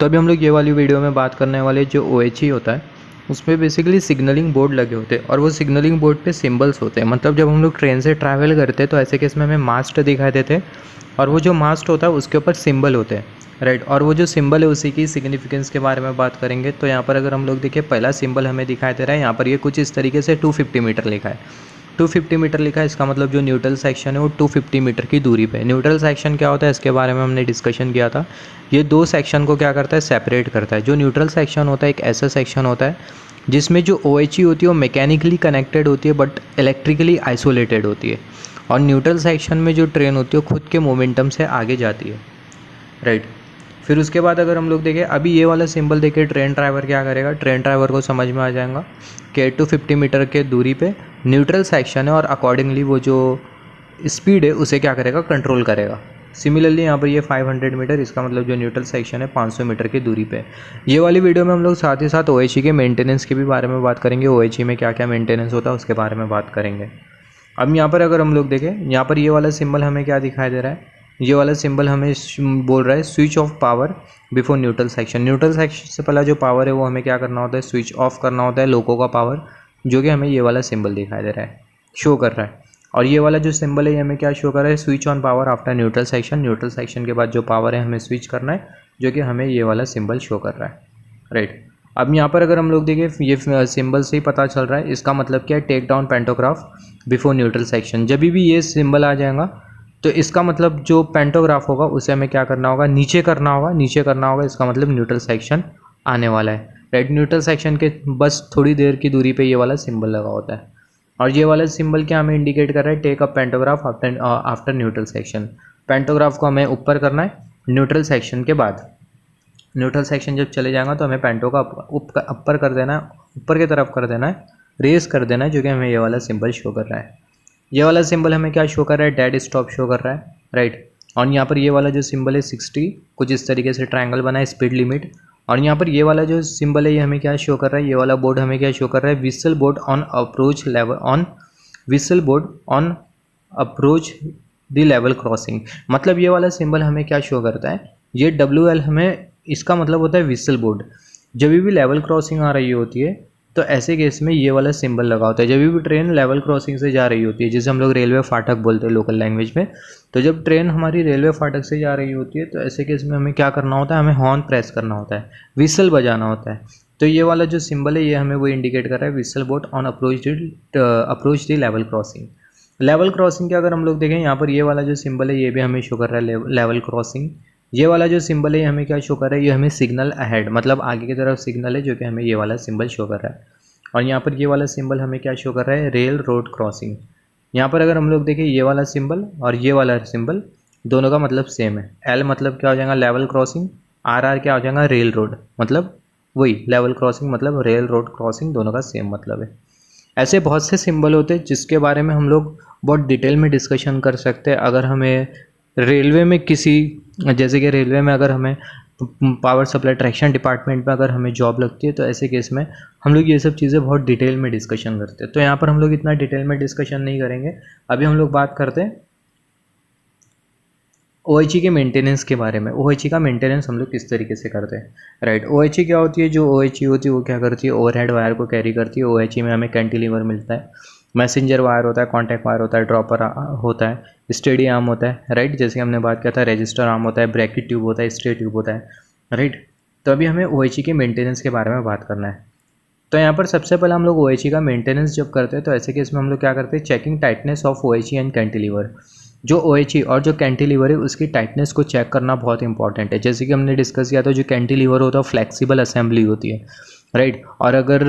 तो अभी हम लोग ये वाली वीडियो में बात करने वाले जो OHE होता है उसमें बेसिकली सिग्नलिंग बोर्ड लगे होते हैं और वो सिग्नलिंग बोर्ड पे सिंबल्स होते हैं। मतलब जब हम लोग ट्रेन से ट्रैवल करते हैं तो ऐसे केस में हमें मास्ट दिखाई देते हैं और वो जो मास्ट होता है उसके ऊपर सिंबल होते हैं, राइट। और वो जो सिंबल है उसी की सिग्निफिकेंस के बारे में बात करेंगे। तो यहाँ पर अगर हम लोग देखिए पहला सिंबल हमें दिखाई दे रहा है, यहाँ पर ये कुछ इस तरीके से 250 मीटर लिखा है। 250 मीटर लिखा है, इसका मतलब जो न्यूट्रल सेक्शन है वो 250 मीटर की दूरी पे। न्यूट्रल सेक्शन क्या होता है इसके बारे में हमने डिस्कशन किया था। ये दो सेक्शन को क्या करता है, सेपरेट करता है। जो न्यूट्रल सेक्शन होता है एक ऐसा सेक्शन होता है जिसमें जो OHE होती है वो मैकेनिकली कनेक्टेड होती है बट इलेक्ट्रिकली आइसोलेटेड होती है। और न्यूट्रल सेक्शन में जो ट्रेन होती है वो खुद के मोमेंटम से आगे जाती है, राइट। फिर उसके बाद अगर हम लोग देखें अभी ये वाला सिंबल देखिए, ट्रेन ड्राइवर क्या करेगा, ट्रेन ड्राइवर को समझ में आ जाएगा कि 250 मीटर के दूरी पे न्यूट्रल सेक्शन है और अकॉर्डिंगली वो जो स्पीड है उसे क्या करेगा, कंट्रोल करेगा। सिमिलरली यहाँ पर ये 500 मीटर, इसका मतलब जो न्यूट्रल सेक्शन है 500 मीटर की दूरी पे। ये वाली वीडियो में हम लोग साथ ही साथ OHE के मेंटेनेंस के भी बारे में बात करेंगे। OHE में क्या क्या मेंटेनेंस होता है उसके बारे में बात करेंगे। अब यहाँ पर अगर हम लोग देखें, यहाँ पर ये वाला सिंबल हमें क्या दिखाई दे रहा है, ये वाला सिंबल हमें बोल रहा है switch off power before neutral section. Neutral section से पहला जो पावर है वो हमें क्या करना होता है, स्विच ऑफ करना होता है लोको का पावर, जो कि हमें ये वाला सिंबल दिखाई दे रहा है, शो कर रहा है। और ये वाला जो सिंबल है ये हमें क्या शो कर रहा है, switch on power after neutral section. Neutral section के बाद जो पावर है हमें स्विच करना है, जो कि हमें ये वाला सिंबल शो कर रहा है, राइट। अब यहाँ पर अगर हम लोग देखें ये सिंबल से ही पता चल रहा है, इसका मतलब क्या है, take down pantograph before neutral section. जब भी ये सिंबल आ जाएगा तो इसका मतलब जो पेंटोग्राफ होगा उसे हमें क्या करना होगा, नीचे करना होगा, नीचे करना होगा। इसका मतलब न्यूट्रल सेक्शन आने वाला है, राइट। न्यूट्रल सेक्शन के बस थोड़ी देर की दूरी पे ये वाला सिंबल लगा होता है। और ये वाला सिंबल क्या हमें इंडिकेट कर रहा है, take up pantograph after neutral section. Pantograph को हमें ऊपर करना है न्यूट्रल सेक्शन के बाद। न्यूट्रल सेक्शन जब चले जाएगा तो हमें पेंटो का ऊपर कर देना है, ऊपर की तरफ कर देना है, रेस कर देना है, जो कि हमें ये वाला सिंबल शो कर रहा है। ये वाला सिंबल हमें क्या शो कर रहा है, डेड स्टॉप शो कर रहा है, राइट। और यहाँ पर ये वाला जो सिंबल है 60, कुछ इस तरीके से ट्रायंगल बना है, स्पीड लिमिट। और यहाँ पर ये वाला जो सिंबल है ये हमें क्या शो कर रहा है, ये वाला बोर्ड हमें क्या शो कर रहा है, whistle board on approach level on whistle board on approach the level crossing. मतलब ये वाला सिंबल हमें क्या शो करता है, ये WL हमें, इसका मतलब होता है विसल बोर्ड। जब भी लेवल क्रॉसिंग आ रही होती है तो ऐसे केस में ये वाला सिंबल लगा होता है। जब भी ट्रेन लेवल क्रॉसिंग से जा रही होती है, जिसे हम लोग रेलवे फाटक बोलते हैं लोकल लैंग्वेज में, तो जब ट्रेन हमारी रेलवे फाटक से जा रही होती है तो ऐसे केस में हमें क्या करना होता है, हमें हॉर्न प्रेस करना होता है, विसल बजाना होता है। तो ये वाला जो सिंबल है ये हमें वो इंडिकेट कर रहा है, whistle board on approach the level crossing. Level crossing के अगर हम लोग देखें, यहाँ पर ये वाला जो सिंबल है ये भी हमें शो कर रहा है लेवल क्रॉसिंग। ये वाला जो सिंबल है ये हमें क्या शो कर रहा है, ये हमें सिग्नल अहेड, मतलब आगे की तरफ सिग्नल है, जो कि हमें ये वाला सिंबल शो कर रहा है। और यहाँ पर ये वाला सिंबल हमें क्या शो कर रहा है, रेल रोड क्रॉसिंग। यहाँ पर अगर हम लोग देखें ये वाला सिंबल और ये वाला सिंबल दोनों का मतलब सेम है। L मतलब क्या हो जाएगा, लेवल क्रॉसिंग। RR क्या हो जाएगा, रेल रोड, मतलब वही लेवल क्रॉसिंग, मतलब रेल रोड क्रॉसिंग, दोनों का सेम मतलब है। ऐसे बहुत से सिंबल होते हैं जिसके बारे में हम लोग बहुत डिटेल में डिस्कशन कर सकते हैं। अगर हमें रेलवे में किसी, जैसे कि रेलवे में अगर हमें पावर सप्लाई ट्रैक्शन डिपार्टमेंट में अगर हमें जॉब लगती है तो ऐसे केस में हम लोग ये सब चीज़ें बहुत डिटेल में डिस्कशन करते हैं। तो यहाँ पर हम लोग इतना डिटेल में डिस्कशन नहीं करेंगे। अभी हम लोग बात करते हैं OHE के मेंटेनेंस के बारे में। OHE का मेंटेनेंस हम लोग किस तरीके से करते हैं, राइट। OHE क्या होती है, जो OHE होती है वो क्या करती है, ओवरहेड वायर को कैरी करती है। OHE में हमें कैंटिलीवर मिलता है, मैसेंजर वायर होता है, कॉन्टैक्ट वायर होता है, ड्रॉपर होता है, स्टेडी आर्म होता है, राइट। जैसे हमने बात किया था, रजिस्टर आर्म होता है, ब्रैकेट ट्यूब होता है, स्टे ट्यूब होता है, राइट। तो अभी हमें OHE के मेंटेनेंस के बारे में बात करना है। तो यहाँ पर सबसे पहले हम लोग OHE का मेंटेनेंस जब करते हैं तो ऐसे केस में हम लोग क्या करते हैं, checking tightness of OHE and cantilever. जो OHE और जो कैंटिलीवर है उसकी टाइटनेस को चेक करना बहुत इंपॉर्टेंट है। जैसे कि हमने डिस्कस किया था, जो कैंटिलीवर होता है फ्लेक्सिबल असेंबली होती है, राइट। और अगर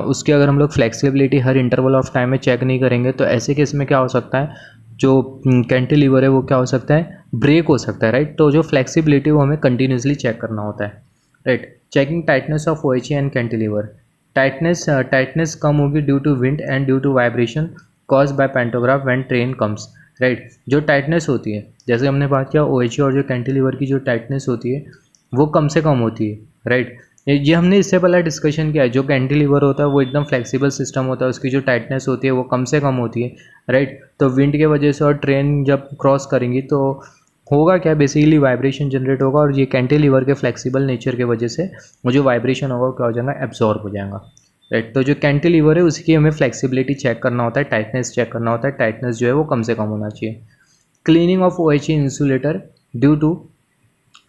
उसकी अगर हम लोग flexibility her interval of time में चेक नहीं करेंगे तो ऐसे केस में क्या हो सकता है, जो कैंटिलीवर है वो क्या हो सकता है, ब्रेक हो सकता है, राइट। तो जो फ्लेक्सिबिलिटी वो हमें कंटिन्यूसली चेक करना होता है, right. Checking tightness of OHE and cantilever. Tightness कम होगी due to wind and due to vibration caused by pantograph when train comes, right. जो टाइटनेस होती है, जैसे हमने बात किया OHE और जो कैंटिलीवर की जो टाइटनेस होती है वो कम से कम होती है, राइट। ये हमने इससे पहले डिस्कशन किया है। जो कैंटिलीवर होता है वो एकदम फ्लेक्सिबल सिस्टम होता है, उसकी जो टाइटनेस होती है वो कम से कम होती है, राइट। तो विंड के वजह से और ट्रेन जब क्रॉस करेंगी तो होगा क्या, बेसिकली वाइब्रेशन जनरेट होगा और ये कैंटिलीवर के फ्लेक्सिबल नेचर की वजह से वो जो वाइब्रेशन होगा क्या हो जाएगा, एब्जॉर्ब हो जाएगा, राइट। तो जो कैंटिलीवर है उसकी हमें फ्लेक्सिबिलिटी चेक करना होता है, टाइटनेस चेक करना होता है, टाइटनेस जो है वो कम से कम होना चाहिए। Cleaning of OHE insulator due to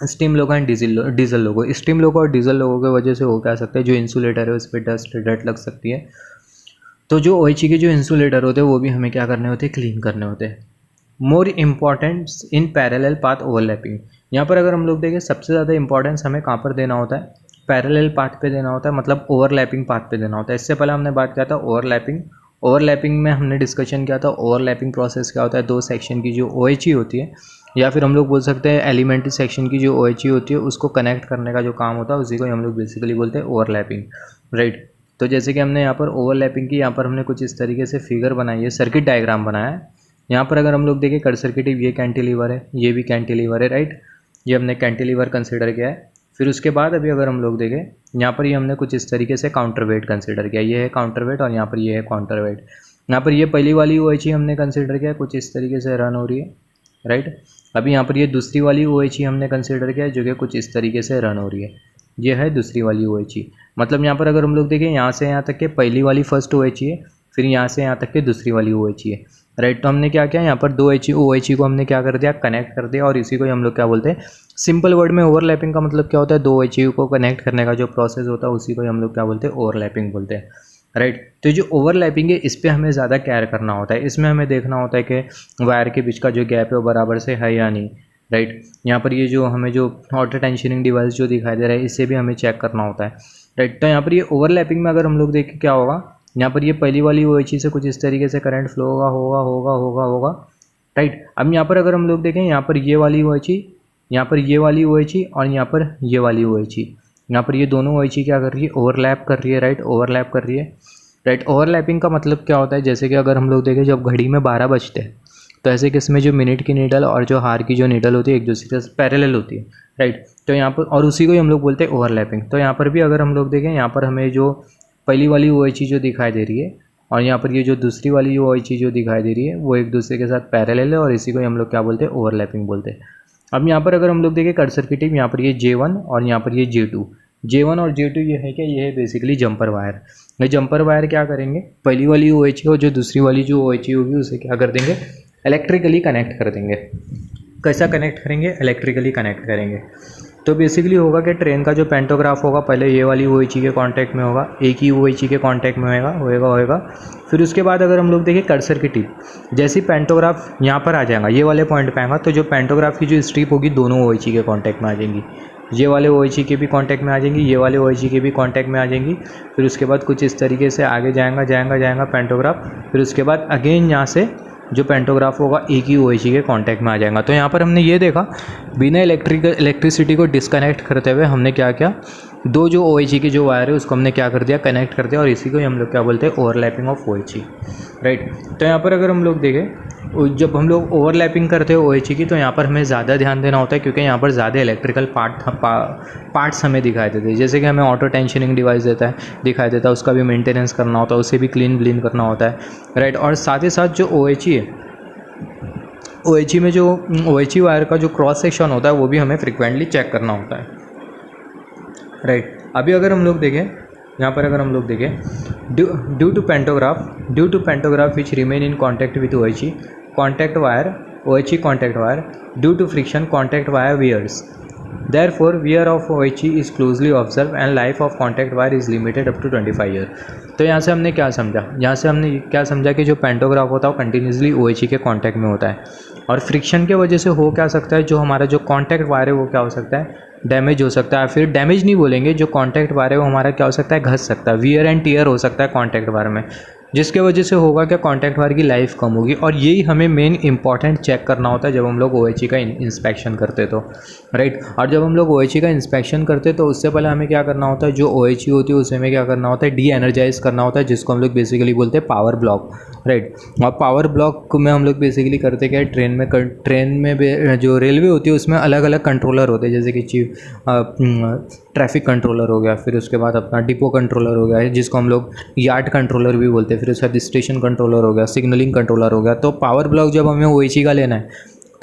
steam loco and diesel loco. Steam loco और डीजल लोगो की वजह से हो क्या सकता है, जो इंसुलेटर है उस पर डस्ट लग सकती है। तो जो OHE के जो इंसुलेटर होते हैं वो भी हमें क्या करने होते हैं, क्लीन करने होते हैं। More importance in parallel path overlapping. यहाँ पर अगर हम लोग देखें सबसे ज़्यादा इंपॉर्टेंस हमें कहाँ पर देना होता है, पैरेलल पाथ पे देना होता है, मतलब ओवरलैपिंग पाथ पे देना होता है। इससे पहले हमने बात किया था ओवरलैपिंग। ओवरलैपिंग में हमने डिस्कशन किया था ओवरलैपिंग प्रोसेस क्या होता है, दो सेक्शन की जो OHE होती है, या फिर हम लोग बोल सकते हैं एलिमेंट्री सेक्शन की जो OHE होती है उसको कनेक्ट करने का जो काम होता है उसी को हम लोग बेसिकली बोलते हैं ओवरलैपिंग, राइट। तो जैसे कि हमने यहाँ पर ओवरलैपिंग की, यहाँ पर हमने कुछ इस तरीके से फिगर बनाई है, सर्किट डायग्राम बनाया है। यहाँ पर अगर हम लोग देखें कर्सर की टिप, ये कैंटिलीवर है, ये भी कैंटिलीवर है, राइट। ये हमने कैंटिलीवर कंसिडर किया है। फिर उसके बाद अभी अगर हम लोग देखें यहाँ पर ये हमने कुछ इस तरीके से काउंटर वेट कंसिडर किया, ये है काउंटर वेट और यहाँ पर ये है काउंटर वेट। यहाँ पर ये पहली वाली OHE हमने कंसिडर किया, कुछ इस तरीके से रन हो रही है, राइट। अभी यहाँ पर ये दूसरी वाली OHE हमने कंसिडर किया जो कि कुछ इस तरीके से रन हो रही है, ये है दूसरी वाली OHE। मतलब यहाँ पर अगर हम लोग देखें यहाँ से यहाँ तक के पहली वाली फर्स्ट OHE है, फिर यहाँ से यहाँ तक के दूसरी वाली OHE है, राइट। तो हमने क्या किया, यहाँ पर दो OHE को हमने क्या कर दिया, कनेक्ट कर दिया, और इसी को हम लोग क्या बोलते हैं, सिंपल वर्ड में ओवरलैपिंग का मतलब क्या होता है, दो OHE को कनेक्ट करने का जो प्रोसेस होता है उसी को हम लोग क्या बोलते हैं, ओवरलैपिंग बोलते हैं, राइट। तो जो ओवरलैपिंग है इस पर हमें ज़्यादा केयर करना होता है। इसमें हमें देखना होता है कि वायर के बीच का जो गैप है वो बराबर से है या नहीं, राइट। यहाँ पर ये जो हमें जो ऑटो टेंशनिंग डिवाइस जो दिखाई दे रहा है इससे भी हमें चेक करना होता है, राइट। तो यहाँ पर ये ओवरलैपिंग में अगर हम लोग देखें क्या होगा, यहाँ पर ये पहली वाली OHE से कुछ इस तरीके से करंट फ्लो होगा होगा होगा होगा होगा, राइट। अब यहाँ पर अगर हम लोग देखें यहाँ पर ये वाली OHE, यहाँ पर ये वाली OHE और यहाँ पर ये वाली OHE, यहाँ पर ये दोनों OHE क्या कर रही है, ओवरलैप कर रही है, राइट, ओवरलैप कर रही है, राइट। ओवरलैपिंग का मतलब क्या होता है, जैसे कि अगर हम लोग देखें जब घड़ी में 12 बजते हैं तो ऐसे कि इसमें जो मिनट की नीडल और जो हार की जो नीडल होती है एक दूसरे से पैरेलल होती है, राइट। तो यहाँ पर और उसी को ही हम लोग बोलते हैं ओवरलैपिंग। तो यहाँ पर भी अगर हम लोग देखें यहाँ पर हमें जो पहली वाली OHE जो दिखाई दे रही है और यहाँ पर ये जो दूसरी वाली OHE जो दिखाई दे रही है वो एक दूसरे के साथ पैरेलल है और इसी को हम लोग क्या बोलते हैं, ओवरलैपिंग बोलते हैं। अब यहाँ पर अगर हम लोग देखें कर्सर की टिप, यहाँ पर ये J1 और यहाँ पर ये J2 और J2 ये है क्या, ये है बेसिकली जंपर वायर। ये जंपर वायर क्या करेंगे, पहली वाली OHE और जो दूसरी वाली जो OHE होगी उसे क्या कर देंगे, इलेक्ट्रिकली कनेक्ट कर देंगे। कैसा कनेक्ट करेंगे, इलेक्ट्रिकली कनेक्ट करेंगे। तो बेसिकली होगा कि ट्रेन का जो पेंटोग्राफ होगा पहले ये वाली OHE के कांटेक्ट में होगा, एक ही OHE के कांटेक्ट में होएगा। फिर उसके बाद अगर हम लोग देखें कर्सर की टिप, जैसे ही पेंटोग्राफ यहाँ पर आ जाएगा, ये वाले पॉइंट पे आएगा, तो जो पेंटोग्राफ की जो स्ट्रिप होगी दोनों OHE के कांटेक्ट में आ जाएंगी, ये वाले OHE के भी कांटेक्ट में आ जाएंगी, ये वाले OHE के भी कांटेक्ट में आ जाएंगी। फिर उसके बाद कुछ इस तरीके से आगे जाएगा पेंटोग्राफ। फिर उसके बाद अगेन यहाँ से जो पेंटोग्राफ होगा एक ही OHE के कांटेक्ट में आ जाएगा। तो यहाँ पर हमने ये देखा, बिना इलेक्ट्रिसिटी को डिस्कनेक्ट करते हुए हमने क्या किया, दो जो OHE की जो वायर है उसको हमने क्या कर दिया, कनेक्ट कर दिया, और इसी को हम लोग क्या बोलते हैं, ओवरलैपिंग ऑफ OHE, राइट। तो यहाँ पर अगर हम लोग देखें जब हम लोग ओवरलैपिंग करते हैं OHE की तो यहाँ पर हमें ज़्यादा ध्यान देना होता है क्योंकि यहाँ पर ज़्यादा इलेक्ट्रिकल पार्ट्स हमें दिखाई देते हैं। जैसे कि हमें ऑटो टेंशनिंग डिवाइस दिखाई देता है, उसका भी मेंटेनेंस करना होता है, उसे भी क्लीन करना होता है, राइट। और साथ ही साथ जो OHE है, OHE में जो OHE वायर का जो क्रॉस सेक्शन होता है वो भी हमें फ्रिक्वेंटली चेक करना होता है, राइट। अभी अगर हम लोग देखें यहाँ पर अगर हम लोग देखें due to pantograph which remain in contact with OHE contact wire OHE contact wire due to friction contact wire wears. Therefore, wear of OHE is closely observed and life of contact wire is limited up to 25 year. तो यहाँ से हमने क्या समझा, कि जो pantograph होता है वो कंटिन्यूसली OHE के कांटेक्ट में होता है और फ्रिक्शन की वजह से हो क्या सकता है, जो हमारा जो कांटेक्ट वायर है वो क्या हो सकता है, डैमेज हो सकता है। फिर डैमेज नहीं बोलेंगे, जो कांटेक्ट वायर है वो हमारा क्या हो सकता है, घस सकता है, वियर एंड टियर हो सकता है कांटेक्ट वायर में, जिसके वजह से होगा क्या, कांटेक्ट वायर की लाइफ कम होगी। और यही हमें मेन इंपॉर्टेंट चेक करना होता है जब हम लोग OHE का इंस्पेक्शन करते तो, राइट। और जब हम लोग OHE का इंस्पेक्शन करते तो उससे पहले हमें क्या करना होता है, जो OHE होती है उसे हमें क्या करना होता है, डी एनर्जाइज करना होता है, जिसको हम लोग बेसिकली बोलते हैं पावर ब्लॉक, राइट। और पावर ब्लॉक में हम लोग बेसिकली करते क्या है, ट्रेन में जो रेलवे होती है उसमें अलग अलग कंट्रोलर होते हैं, जैसे कि ट्रैफिक कंट्रोलर हो गया, फिर उसके बाद अपना डिपो कंट्रोलर हो गया जिसको हम लोग यार्ड कंट्रोलर भी बोलते हैं, फिर उसके बाद स्टेशन कंट्रोलर हो गया, सिग्नलिंग कंट्रोलर हो गया। तो पावर ब्लॉक जब हमें OHE का लेना है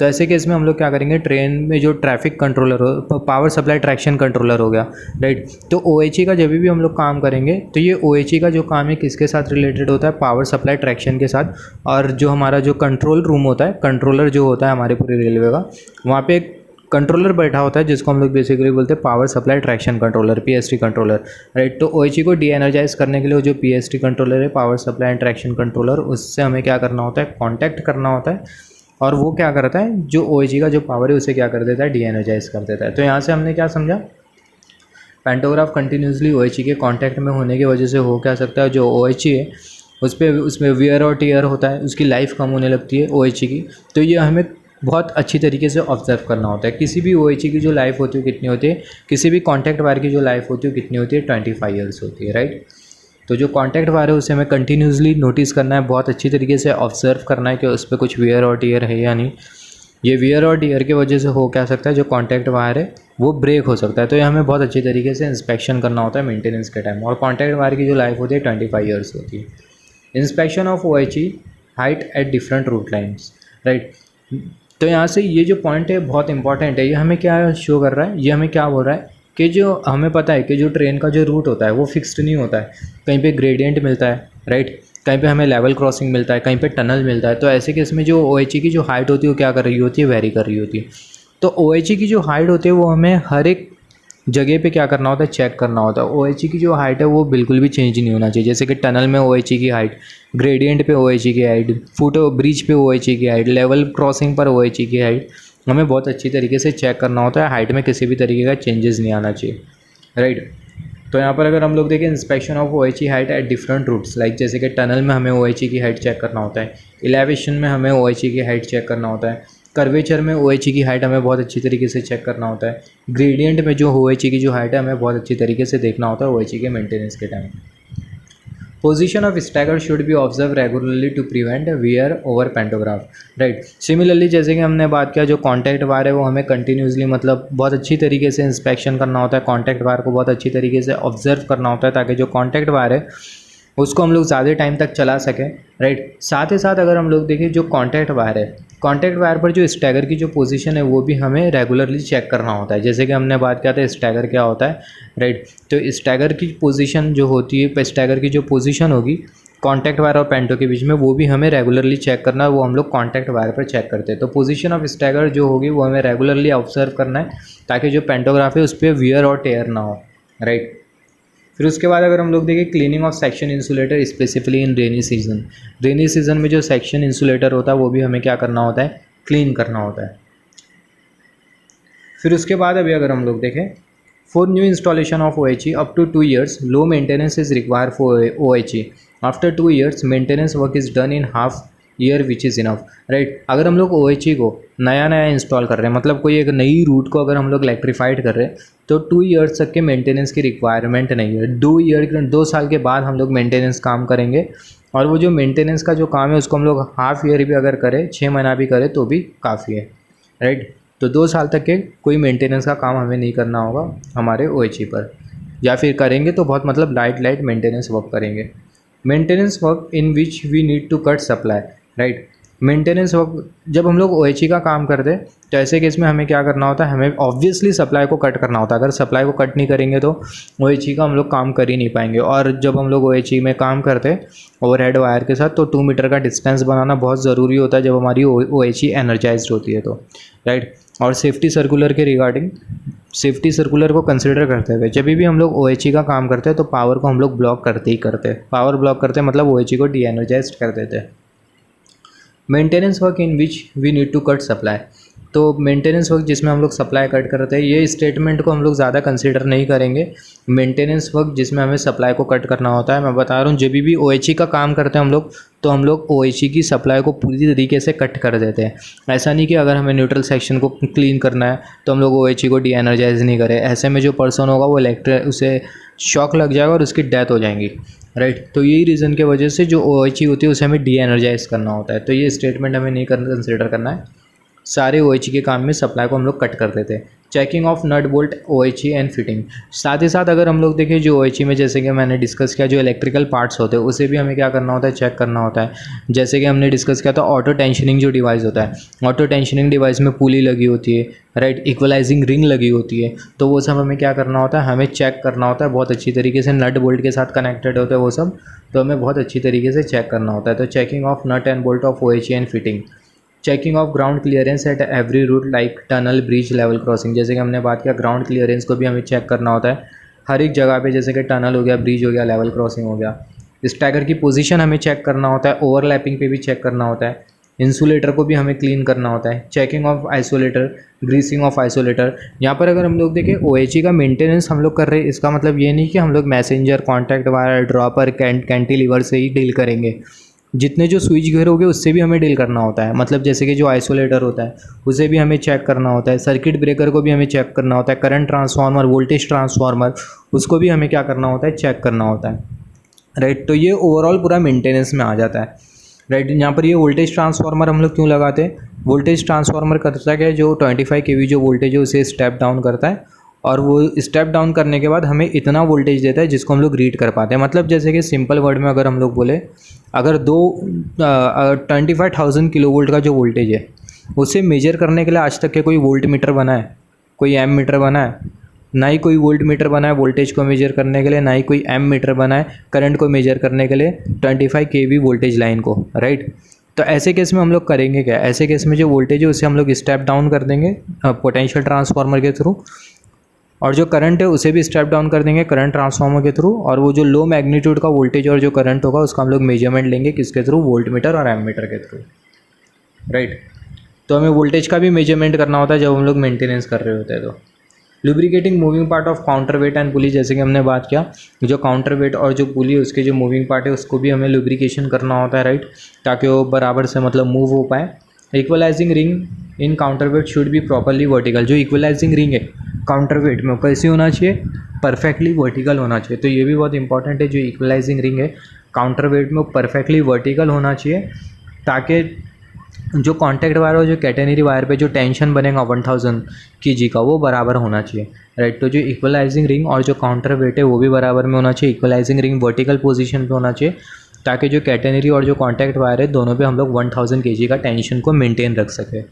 तो ऐसे केस में हम लोग क्या करेंगे, ट्रेन में जो ट्रैफिक कंट्रोलर हो, पावर सप्लाई ट्रैक्शन कंट्रोलर हो गया, राइट। तो OHE का जब भी हम लोग काम करेंगे तो ये OHE का जो काम है किसके साथ रिलेटेड होता है, पावर सप्लाई ट्रैक्शन के साथ। और जो हमारा जो कंट्रोल रूम होता है, कंट्रोलर जो होता है हमारे पूरे रेलवे का, वहाँ पे एक कंट्रोलर बैठा होता है जिसको हम लोग बेसिकली बोलते हैं power supply traction controller, PST controller, right. तो OHE को डी एनर्जाइज करने के लिए जो PST कंट्रोलर है, power supply and traction controller, उससे हमें क्या करना होता है, कॉन्टैक्ट करना होता है। और वो क्या करता है, जो OHE का जो पावर है उसे क्या कर देता है, डी एनर्जाइज कर देता है। तो यहाँ से हमने क्या समझा, पैंटोग्राफ कंटिन्यूसली OHE के कांटेक्ट में होने की वजह से हो क्या सकता है, जो OHE है उसमें वियर और टीयर होता है, उसकी लाइफ कम होने लगती है OHE की। तो ये हमें बहुत अच्छी तरीके से ऑब्जर्व करना होता है। किसी भी OHE की जो लाइफ होती है कितनी होती है, किसी भी कॉन्टैक्ट वायर की जो लाइफ होती है कितनी होती है, 25 ईयर्स होती है, राइट। तो जो कॉन्टैक्ट वायर है उसे हमें कंटिन्यूसली नोटिस करना है, बहुत अच्छी तरीके से ऑब्जर्व करना है कि उस पर कुछ वियर और टीयर है या नहीं। ये वियर और टीयर की वजह से हो क्या सकता है, जो कॉन्टैक्ट वायर है वो ब्रेक हो सकता है। तो ये हमें बहुत अच्छी तरीके से इंस्पेक्शन करना होता है मेंटेनेंस के टाइम। और कॉन्टैक्ट वायर की जो लाइफ होती है 25 ईयर्स होती है। Inspection of OHE height at different route lines, right. तो यहाँ से ये जो पॉइंट है बहुत इंपॉर्टेंट है। ये हमें क्या शो कर रहा है, ये हमें क्या बोल रहा है कि जो हमें पता है कि जो ट्रेन का जो रूट होता है वो फिक्स्ड नहीं होता है, कहीं पे ग्रेडियंट मिलता है, राइट, कहीं पे हमें लेवल क्रॉसिंग मिलता है, कहीं पे टनल मिलता है। तो ऐसे केस में जो OHE की जो हाइट होती है वो क्या कर रही होती है, वेरी कर रही होती है। तो OHE की जो हाइट होती है वो हमें हर एक जगह पे क्या करना होता है, चेक करना होता है। OHE की जो हाइट है वो बिल्कुल भी चेंज नहीं होना चाहिए। जैसे कि टनल में OHE की हाइट, ग्रेडियंट पे OHE की हाइट, फुट ब्रिज पे OHE की हाइट, लेवल क्रॉसिंग पर OHE की हाइट हमें बहुत अच्छी तरीके से चेक करना होता है। हाइट में किसी भी तरीके का चेंजेस नहीं आना चाहिए, राइट। तो यहाँ पर अगर हम लोग देखें inspection of OHE height at different routes, like जैसे कि टनल में हमें OHE की हाइट चेक करना होता है, एलिवेशन में हमें OHE की हाइट चेक करना होता है, कर्वेचर में OHE की हाइट हमें बहुत अच्छी तरीके से चेक करना होता है, ग्रेडियंट में जो OHE की जो हाइट है हमें बहुत अच्छी तरीके से देखना होता है OHE के मेंटेनेंस के time. Position of stagger should be observe regularly to prevent wear over pantograph, right. Similarly जैसे कि हमने बात किया, जो कॉन्टैक्ट वायर है वो हमें कंटिन्यूसली मतलब बहुत अच्छी तरीके से इंस्पेक्शन करना होता है। कॉन्टैक्ट वायर को बहुत अच्छी तरीके से ऑब्जर्व करना होता है ताकि जो कॉन्टैक्ट वायर है उसको हम लोग ज़्यादा टाइम तक चला सकें, राइट। साथ ही साथ अगर हम लोग देखें जो कॉन्टैक्ट वायर है, कॉन्टैक्ट वायर पर जो स्टैगर की जो पोजीशन है वो भी हमें रेगुलरली चेक करना होता है। जैसे कि हमने बात किया था स्टैगर क्या होता है, राइट। तो स्टैगर की पोजीशन जो होती है, स्टैगर की जो पोजीशन होगी कॉन्टैक्ट वायर और पेंटो के बीच में, वो भी हमें रेगुलरली चेक करना है। वो हम लोग कॉन्टैक्ट वायर पर चेक करते हैं। तो पोजीशन ऑफ स्टैगर जो होगी वो हमें रेगुलरली ऑब्जर्व करना है ताकि जो पेंटोग्राफ है उस पर वियर और टेयर ना हो, राइट। फिर उसके बाद अगर हम लोग देखें cleaning of section insulator specifically in rainy season, rainy season में जो सेक्शन इंसुलेटर होता है वो भी हमें क्या करना होता है, क्लीन करना होता है। फिर उसके बाद अभी अगर हम लोग देखें for new installation of OHE up to 2 years low maintenance is require for OHE, after 2 years maintenance work is done in half year which is enough, right. अगर हम लोग OHE को नया नया इंस्टॉल कर रहे हैं, मतलब कोई एक नई रूट को अगर हम लोग इलेक्ट्रीफाइड कर रहे हैं, तो 2 years तक के मेंटेनेंस की रिक्वायरमेंट नहीं है। 2 साल के बाद हम लोग मेंटेनेंस काम करेंगे। और वो जो मेंटेनेंस का जो काम है उसको हम लोग हाफ ईयर भी अगर करें, 6 महीना भी करें तो भी काफ़ी है, राइट। तो 2 साल तक के कोई मेंटेनेंस का काम हमें नहीं करना होगा हमारे OHE पर, या फिर करेंगे तो बहुत मतलब लाइट मेंटेनेंस वर्क करेंगे। Maintenance work in which we need to cut supply, right. Maintenance work जब हम लोग OHE का काम करते हैं तो ऐसे केस में हमें क्या करना होता है, हमें ऑब्वियसली सप्लाई को कट करना होता है। अगर सप्लाई को कट नहीं करेंगे तो OHE का हम लोग काम कर ही नहीं पाएंगे। और जब हम लोग OHE में काम करते हैं ओवरहेड वायर के साथ, तो 2 मीटर का डिस्टेंस बनाना बहुत ज़रूरी होता है जब हमारी OHE एनर्जाइज्ड होती है तो, राइट। और सेफ्टी सर्कुलर के रिगार्डिंग, सेफ्टी सर्कुलर को कंसिडर करते हुए जब भी हम लोग OHE का काम करते हैं तो पावर को हम लोग ब्लॉक करते ही करते हैं। पावर ब्लॉक करते हैं मतलब OHE को डी एनर्जाइज्ड कर देते हैं। Maintenance work in which we need to cut supply, तो मेंटेनेंस वर्क जिसमें हम लोग सप्लाई कट करते हैं, ये स्टेटमेंट को हम लोग ज़्यादा कंसीडर नहीं करेंगे। मेंटेनेंस वर्क जिसमें हमें सप्लाई को कट करना होता है, मैं बता रहा हूँ जब भी OHE का काम करते हैं हम लोग, तो हम लोग OHE की सप्लाई को पूरी तरीके से कट कर देते हैं। ऐसा नहीं कि अगर हमें न्यूट्रल सेक्शन को क्लीन करना है तो हम लोग OHE को डी एनर्जाइज नहीं करें। ऐसे में जो पर्सन होगा वो उसे शॉक लग जाएगा और उसकी डेथ हो जाएंगी, राइट। तो यही रीज़न की वजह से जो OHE होती है उसे हमें डी एनर्जाइज करना होता है। तो ये स्टेटमेंट हमें नहीं कंसिडर करना है। सारे OHE के काम में सप्लाई को हम लोग कट कर देते हैं, checking of nut bolt OHE and fitting. साथ ही साथ अगर हम लोग देखें जो OHE में जैसे कि मैंने डिस्कस किया जो इलेक्ट्रिकल पार्ट्स होते हैं उसे भी हमें क्या करना होता है, चेक करना होता है। जैसे कि हमने डिस्कस किया था ऑटो टेंशनिंग जो डिवाइस होता है, ऑटो टेंशनिंग डिवाइस में पुली लगी होती है, राइट, इक्वलाइजिंग रिंग लगी होती है, तो वो सब हमें क्या करना होता है, हमें चेक करना होता है बहुत अच्छी तरीके से। नट बोल्ट के साथ कनेक्टेड होते हैं वो सब, तो हमें बहुत अच्छी तरीके से चेक करना होता है। तो checking of nut and bolt of OHE and fitting. Checking of ground clearance at every route like tunnel, bridge, level crossing. जैसे कि हमने बात किया ग्राउंड क्लियरेंस को भी हमें चेक करना होता है हर एक जगह पे, जैसे कि टनल हो गया, ब्रिज हो गया, लेवल क्रॉसिंग हो गया। स्टैगर की पोजीशन हमें चेक करना होता है, ओवरलैपिंग पे भी चेक करना होता है, इंसुलेटर को भी हमें क्लीन करना होता है। Checking of isolator, greasing of isolator. यहाँ पर अगर हम लोग देखें OHE का मेंटेनेंस हम लोग कर रहे हैं, इसका मतलब ये नहीं कि हम लोग messenger, contact wire, dropper, cantilever से ही डील करेंगे। जितने जो स्विच गियर हो गए उससे भी हमें डील करना होता है। मतलब जैसे कि जो आइसोलेटर होता है उसे भी हमें चेक करना होता है, सर्किट ब्रेकर को भी हमें चेक करना होता है, करंट ट्रांसफार्मर, वोल्टेज ट्रांसफार्मर, उसको भी हमें क्या करना होता है, चेक करना होता है, राइट। तो ये ओवरऑल पूरा मेंटेनेंस में आ जाता है, राइट। यहाँ पर ये वोल्टेज ट्रांसफार्मर हम लोग क्यों लगाते हैं, वोल्टेज ट्रांसफार्मर करता क्या है, जो 25 kV जो वोल्टेज है उसे स्टेप डाउन करता है, और वो स्टेप डाउन करने के बाद हमें इतना वोल्टेज देता है जिसको हम लोग रीड कर पाते हैं। मतलब जैसे कि सिंपल वर्ड में अगर हम लोग बोले, अगर 25,000 किलोवोल्ट का जो वोल्टेज है उसे मेजर करने के लिए आज तक के कोई वोल्ट मीटर बना है, कोई एम मीटर बना है, ना ही कोई वोल्ट मीटर बना है वोल्टेज को मेजर करने के लिए, ना ही कोई एम मीटर बना है करंट को मेजर करने के लिए 25 kV वोल्टेज लाइन को, राइट। तो ऐसे केस में हम लोग करेंगे क्या, ऐसे केस में जो वोल्टेज है उसे हम लोग स्टेप डाउन कर देंगे पोटेंशियल ट्रांसफार्मर के थ्रू, और जो करंट है उसे भी स्टेप डाउन कर देंगे करंट ट्रांसफार्मर के थ्रू, और वो जो लो मैग्नीट्यूड का वोल्टेज और जो करंट होगा उसका हम लोग मेजरमेंट लेंगे किसके थ्रू, वोल्ट मीटर और एम मीटर के थ्रू, राइट। तो हमें वोल्टेज का भी मेजरमेंट करना होता है जब हम लोग मेंटेनेंस कर रहे होते हैं। तो lubricating moving part of counter wait and पुली। जैसे कि हमने बात किया जो काउंटर वेट और जो पुली उसके जो मूविंग पार्ट है उसको भी हमें लुब्रिकेशन करना होता है, राइट, ताकि वो बराबर से मतलब मूव हो पाए। Equalising ring in counter wait should be properly vertical. जो इक्वलाइजिंग रिंग है काउंटर वेट में कैसी होना चाहिए, परफेक्टली वर्टिकल होना चाहिए। तो ये भी बहुत इंपॉर्टेंट है, जो इक्वलाइजिंग रिंग है काउंटर वेट में परफेक्टली वर्टिकल होना चाहिए, ताकि जो कॉन्टैक्ट वायर और जो कैटेनरी वायर पे जो टेंशन बनेगा 1000 kg का वो बराबर होना चाहिए, राइट। तो जो इक्वलाइजिंग रिंग और जो काउंटर वेट है वो भी बराबर में होना चाहिए। इक्वलाइजिंग रिंग वर्टिकल पोजीशन पे होना चाहिए ताकि जो कैटेनरी और जो कॉन्टैक्ट वायर है दोनों पे हम लोग 1000 kg का टेंशन को मेंटेन रख सकें।